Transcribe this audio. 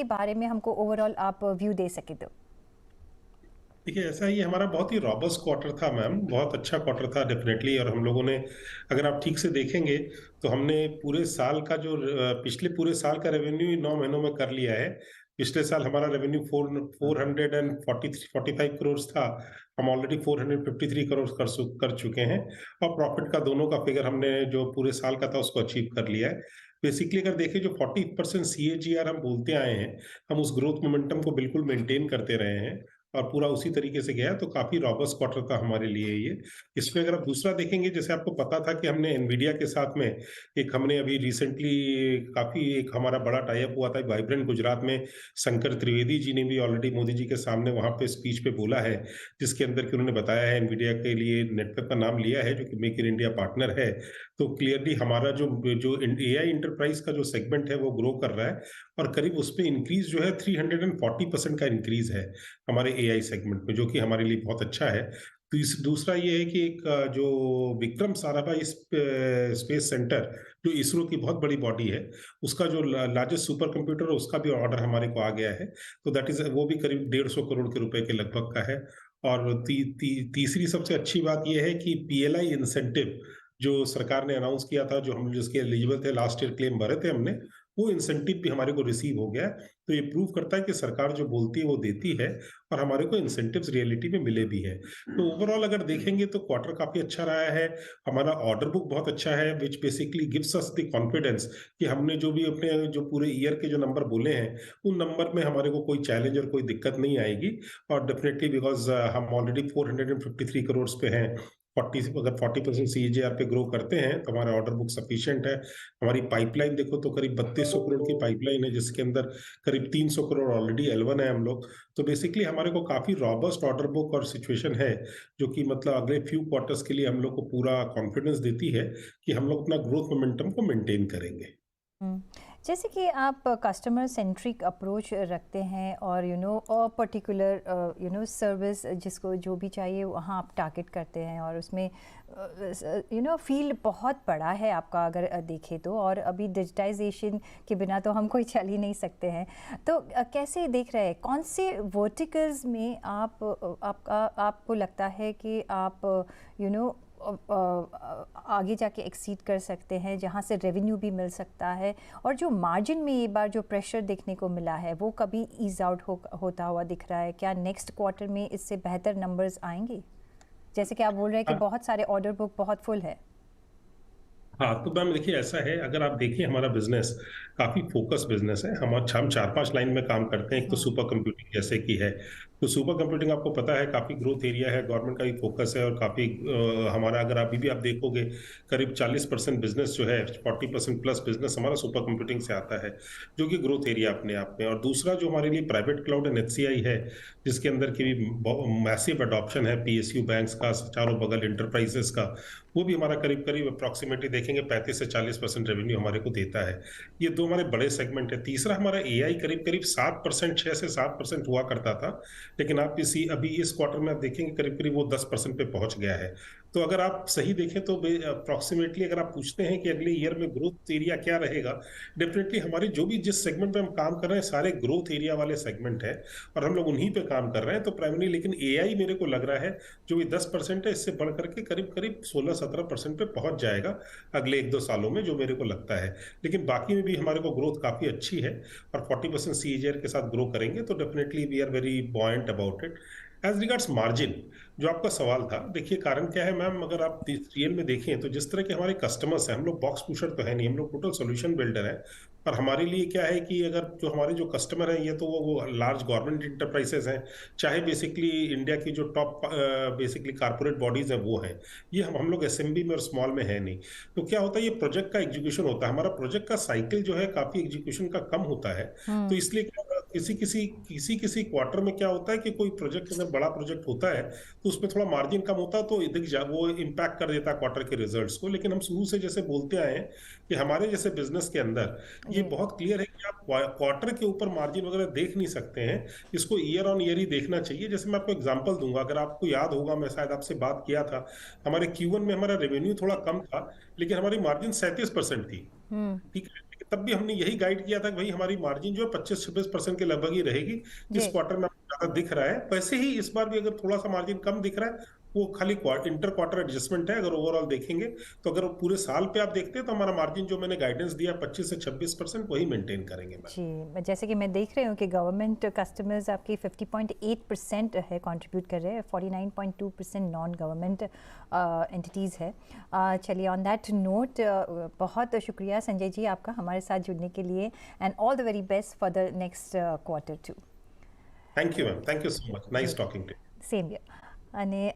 इसके बारे में हमको ओवरऑल आप व्यू दे सके तो। देखिए, ऐसा ही हमारा बहुत ही रॉबस्ट क्वार्टर था मैम, बहुत अच्छा क्वार्टर था डेफ़िनेटली। और हम लोगों ने, अगर आप ठीक से देखेंगे, तो हमने पूरे साल का जो पिछले पूरे साल का रेवेन्यू 9 महीनों में कर लिया है। पिछले साल हमारा रेवेन्यू 443-45 करोड़ था, हम ऑलरेडी 453 करोड़ कर चुके हैं। और प्रॉफ़िट का दोनों का फ़िगर हमने जो पूरे साल का था उसको अचीव कर लिया है। बेसिकली अगर देखें, जो 40% सीएजीआर हम बोलते आए हैं, हम उस ग्रोथ मोमेंटम को बिल्कुल मेंटेन करते रहे हैं और पूरा उसी तरीके से गया है, तो काफ़ी रॉबस्ट क्वार्टर था हमारे लिए ये। इसमें अगर आप दूसरा देखेंगे, जैसे आपको पता था कि हमने एनवीडिया के साथ में हमने अभी रिसेंटली काफ़ी एक हमारा बड़ा टाई अप हुआ था वाइब्रेंट गुजरात में। शंकर त्रिवेदी जी ने भी ऑलरेडी मोदी जी के सामने वहाँ पे स्पीच पे बोला है, जिसके अंदर कि उन्होंने बताया है एनवीडिया के लिए नेटवर्क का नाम लिया है, जो कि मेक इन इंडिया पार्टनर है। तो क्लियरली हमारा जो जो एआई इंटरप्राइज का जो सेगमेंट है वो ग्रो कर रहा है, और करीब उस पे इंक्रीज जो है 340% का इंक्रीज है हमारे एआई सेगमेंट में, जो कि हमारे लिए बहुत अच्छा है। दूसरा ये है कि एक जो विक्रम साराभाई स्पेस सेंटर, जो इसरो की बहुत बड़ी बॉडी है, उसका जो लार्जेस्ट सुपर कंप्यूटर है, उसका भी ऑर्डर हमारे को आ गया है। तो दैट इज वो भी करीब 150 करोड़ के रुपए के लगभग का है। और तीसरी सबसे अच्छी बात यह है कि पीएलआई इंसेंटिव जो सरकार ने अनाउंस किया था, जो हम जिसके एलिजिबल थे, लास्ट ईयर क्लेम भरे थे हमने, वो इंसेंटिव भी हमारे को रिसीव हो गया है। तो ये प्रूव करता है कि सरकार जो बोलती है वो देती है, और हमारे को इंसेंटिव्स रियलिटी में मिले भी हैं। तो ओवरऑल अगर देखेंगे तो क्वार्टर काफी अच्छा रहा है। हमारा ऑर्डर बुक बहुत अच्छा है, which basically gives us the confidence कि हमने जो भी अपने जो पूरे ईयर के जो नंबर बोले हैं, उन नंबर में हमारे को कोई चैलेंज और कोई दिक्कत नहीं आएगी। और डेफिनेटली बिकॉज हम ऑलरेडी 453 करोड़ पे हैं, 40% सीएजीआर पे ग्रो करते हैं तो हमारा ऑर्डर बुक सफिशिएंट है। हमारी पाइपलाइन देखो तो करीब 3200 करोड़ की पाइपलाइन है, जिसके अंदर करीब 300 करोड़ ऑलरेडी L1 है हम लोग। तो बेसिकली हमारे को काफी रॉबस्ट ऑर्डर बुक और सिचुएशन है, जो कि मतलब अगले फ्यू क्वार्टर्स के लिए हम लोग को पूरा कॉन्फिडेंस देती है कि हम लोग अपना ग्रोथ मोमेंटम को मेंटेन करेंगे। हुँ। जैसे कि आप कस्टमर सेंट्रिक अप्रोच रखते हैं और पर्टिकुलर सर्विस जिसको जो भी चाहिए वहाँ आप टारगेट करते हैं, और उसमें फील्ड बहुत बड़ा है आपका अगर देखें तो, और अभी डिजिटाइजेशन के बिना तो हम कोई चल ही नहीं सकते हैं। तो कैसे देख रहे हैं, कौन से वर्टिकल्स में आपको लगता है कि आप यू नो आगे जाके एक्सीड कर सकते हैं, जहाँ से रेवेन्यू भी मिल सकता है, और जो मार्जिन में ये बार जो प्रेशर देखने को मिला है वो कभी ईज आउट होता हुआ दिख रहा है? क्या नेक्स्ट क्वार्टर में इससे बेहतर नंबर्स आएंगे, जैसे कि आप बोल रहे हैं कि बहुत सारे ऑर्डर बुक बहुत फुल है? हाँ, तो मैम देखिए, ऐसा है, अगर आप देखिए हमारा बिज़नेस काफ़ी फ़ोकस बिज़नेस है। हम 4-5 लाइन में काम करते हैं। एक तो हम्म। सुपर कंप्यूटिंग जैसे कि है, तो सुपर कंप्यूटिंग आपको पता है काफ़ी ग्रोथ एरिया है, गवर्नमेंट का भी फ़ोकस है, और काफ़ी हमारा अगर अभी भी आप देखोगे, करीब 40% बिज़नेस जो है, 40% प्लस बिज़नेस हमारा सुपर कंप्यूटिंग से आता है, जो कि ग्रोथ एरिया अपने आप में। और दूसरा जो हमारे लिए प्राइवेट क्लाउड एंड एचसीआई है, जिसके अंदर की भी मैसिव अडॉप्शन है पीएसयू बैंक्स का, चारों बगल एंटरप्राइजेस का, वो भी हमारा करीब-करीब अप्रॉक्सिमेटली देखेंगे 35 से 40% रेवेन्यू हमारे को देता है। ये 2 हमारे बड़े सेगमेंट है। तीसरा हमारा एआई करीब-करीब 7%, 6 से 7% हुआ करता था, लेकिन आप अभी इस क्वार्टर में आप देखेंगे करीब-करीब वो 10% पे पहुँच गया है। तो अगर आप सही देखें तो अप्रॉक्सिमेटली अगर आप पूछते हैं कि अगले ईयर में ग्रोथ एरिया क्या रहेगा, डेफिनिटली हमारे जो भी जिस सेगमेंट पे हम काम कर रहे हैं, सारे ग्रोथ एरिया वाले सेगमेंट हैं, और हम लोग उन्हीं पे काम कर रहे हैं। तो प्राइमरी लेकिन एआई मेरे को लग रहा है जो भी 10% है, इससे बढ़ करके करीब-करीब 16-17% पे पहुंच जाएगा अगले 1-2 सालों में, जो मेरे को लगता है। लेकिन बाकी में भी हमारे को ग्रोथ काफ़ी अच्छी है, और 40% सीएजीआर के साथ ग्रो करेंगे तो definitely we are very buoyant about it. As regards margin, जो आपका सवाल था, देखिए कारण क्या है मैम, अगर आप रियल में देखें तो जिस तरह के हमारे कस्टमर्स हैं, हम लोग बॉक्स पुशर तो है नहीं, हम लोग टोटल सॉल्यूशन बिल्डर हैं। और हमारे लिए क्या है कि अगर जो हमारे जो कस्टमर हैं, ये तो वो लार्ज गवर्नमेंट इंटरप्राइजेस हैं, चाहे बेसिकली इंडिया की जो टॉप बेसिकली कारपोरेट बॉडीज हैं वो हैं। ये हम लोग एसएमबी में और स्मॉल में है नहीं। तो क्या होता है, ये प्रोजेक्ट का एग्जीक्यूशन होता है, हमारा प्रोजेक्ट का साइकिल जो है काफी एग्जीक्यूशन का कम होता है। तो हम्म। इसलिए क्या होता है, किसी क्वार्टर में क्या होता है कि कोई प्रोजेक्ट अगर बड़ा प्रोजेक्ट होता है तो उसमें थोड़ा मार्जिन कम होता है, तो वो इम्पैक्ट कर देता है क्वार्टर के रिजल्ट्स को। लेकिन हम शुरू से जैसे बोलते आए हैं कि हमारे जैसे बिजनेस के अंदर ये जी। बहुत क्लियर है कि आप क्वार्टर के ऊपर मार्जिन वगैरह देख नहीं सकते हैं, इसको ईयर ऑन ईयर ही देखना चाहिए। जैसे मैं आपको एग्जांपल दूंगा, अगर आपको याद होगा, मैं शायद आपसे बात किया था, हमारे Q1 में हमारा रेवेन्यू थोड़ा कम था, लेकिन हमारी मार्जिन 37% थी। हम्म। ठीक है, तब भी हमने यही गाइड किया था कि भाई हमारी मार्जिन जो है 25-26% के लगभग ही रहेगी। इस जी। क्वार्टर में ज्यादा दिख रहा है, वैसे ही इस बार भी अगर थोड़ा सा मार्जिन कम दिख रहा है, वो खाली इंटर क्वार्टर एडजस्टमेंट है। अगर ओवरऑल देखेंगे तो अगर पूरे साल पे आप देखते हैं तो हमारा मार्जिन जो मैंने गाइडेंस दिया 25 से 26% वही मेंटेन करेंगे मैम। जी, जैसे कि मैं देख रही हूँ कि गवर्नमेंट कस्टमर्स आपकी 50.8% है कंट्रीब्यूट कर रहे हैं, 49.2% नॉन गवर्नमेंट एंटिटीज़ है। चलिए, ऑन दैट नोट बहुत शुक्रिया संजय जी आपका हमारे साथ जुड़ने के लिए, and all the very best for the next quarter too. Thank you ma'am, thank you so much, जी, nice talking to. Same year. અને